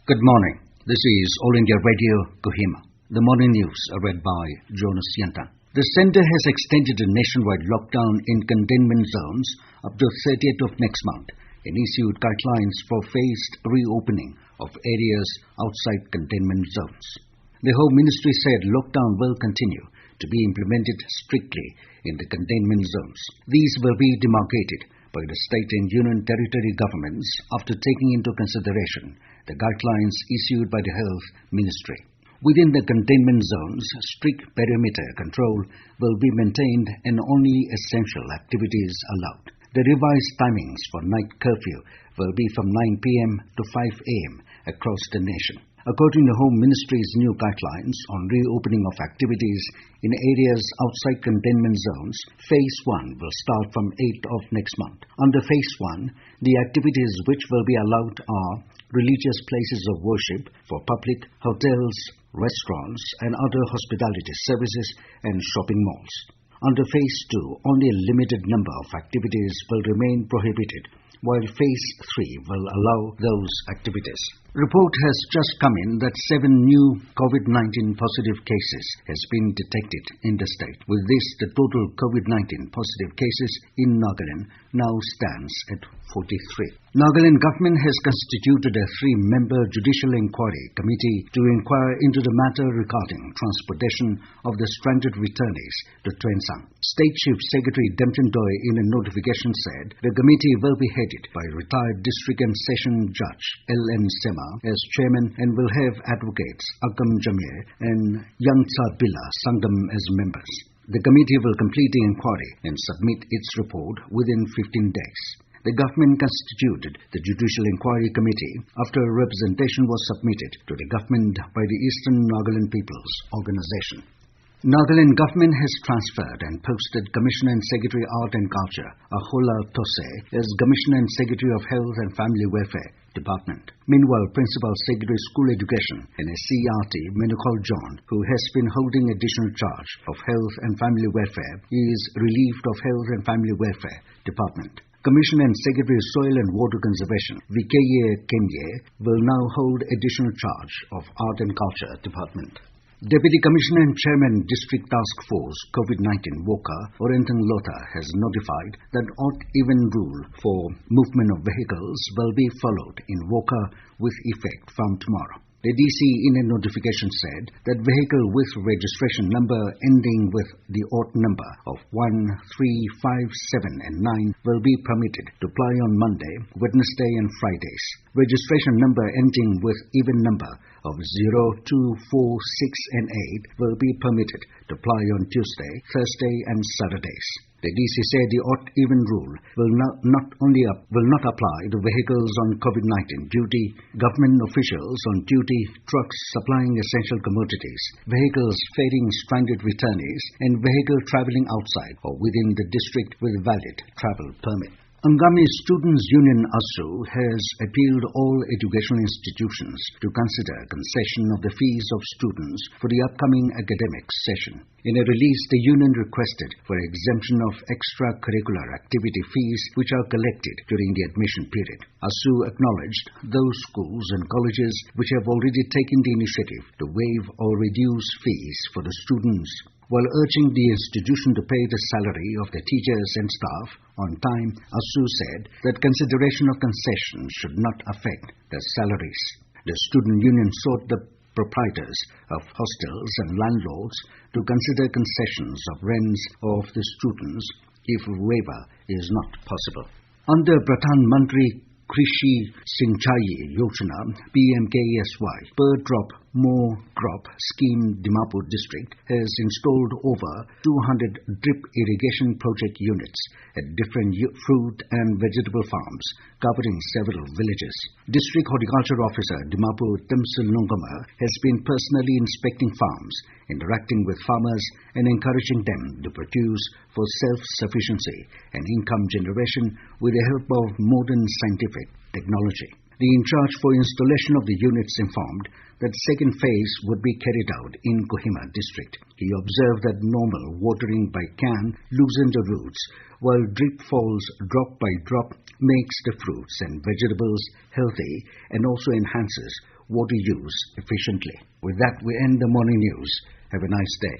Good morning. This is All India Radio, Kohima. The morning news are read by Jonas Yanta. The centre has extended a nationwide lockdown in containment zones up to 30th of next month and issued guidelines for phased reopening of areas outside containment zones. The Home Ministry said lockdown will continue to be implemented strictly in the containment zones. These will be demarcated by the state and union territory governments after taking into consideration the guidelines issued by the Health Ministry. Within the containment zones, strict perimeter control will be maintained and only essential activities allowed. The revised timings for night curfew will be from 9 p.m. to 5 a.m. across the nation. According to Home Ministry's new guidelines on reopening of activities in areas outside containment zones, Phase 1 will start from 8th of next month. Under Phase 1, the activities which will be allowed are religious places of worship for public, hotels, restaurants and other hospitality services and shopping malls. Under Phase 2, only a limited number of activities will remain prohibited, while Phase 3 will allow those activities. Report has just come in that 7 new COVID-19 positive cases has been detected in the state. With this, the total COVID-19 positive cases in Nagaland now stands at 43. Nagaland government has constituted a 3-member judicial inquiry committee to inquire into the matter regarding transportation of the stranded returnees to Tuensang. State Chief Secretary Dempton Doy in a notification said the committee will be headed by retired District and Session Judge L.N. Sema as chairman and will have advocates Akam Jamir and Yangtsa Bila Sangam as members. The committee will complete the inquiry and submit its report within 15 days. The government constituted the Judicial Inquiry Committee after a representation was submitted to the government by the Eastern Nagaland People's Organization. Nagaland government has transferred and posted Commissioner and Secretary Art and Culture Ahola Tose as Commissioner and Secretary of Health and Family Welfare Department. Meanwhile, Principal Secretary School Education and a CRT, Menukol John, who has been holding additional charge of Health and Family Welfare, is relieved of Health and Family Welfare Department. Commissioner and Secretary of Soil and Water Conservation, Vikeye Kemye, will now hold additional charge of Art and Culture Department. Deputy Commissioner and Chairman District Task Force COVID-19 Woka Orentang Lota has notified that odd-even rule for movement of vehicles will be followed in Woka with effect from tomorrow. The DC in a notification said that vehicle with registration number ending with the odd number of 1, 3, 5, 7 and 9 will be permitted to ply on Monday, Wednesday and Fridays. Registration number ending with even number of 0, 2, 4, 6 and 8 will be permitted to ply on Tuesday, Thursday and Saturdays. The DC said the odd-even rule will not apply to vehicles on COVID-19 duty, government officials on duty, trucks supplying essential commodities, vehicles ferrying stranded returnees, and vehicle travelling outside or within the district with valid travel permit. Angami Students' Union ASU has appealed all educational institutions to consider concession of the fees of students for the upcoming academic session. In a release, the union requested for exemption of extracurricular activity fees which are collected during the admission period. ASU acknowledged those schools and colleges which have already taken the initiative to waive or reduce fees for the students, while urging the institution to pay the salary of the teachers and staff on time. ASU said that consideration of concessions should not affect their salaries. The student union sought the proprietors of hostels and landlords to consider concessions of rents of the students if waiver is not possible. Under Pradhan Mantri Krishi Sinchai Yojana (PMKSY), Per Drop More Crop Scheme Dimapur District has installed over 200 drip irrigation project units at different fruit and vegetable farms covering several villages. District Horticulture Officer Dimapur Timsil Nungama has been personally inspecting farms, interacting with farmers and encouraging them to produce for self-sufficiency and income generation with the help of modern scientific technology. The in-charge for installation of the units informed that second phase would be carried out in Kohima district. He observed that normal watering by can loosens the roots, while drip falls drop by drop makes the fruits and vegetables healthy and also enhances water use efficiently. With that, we end the morning news. Have a nice day.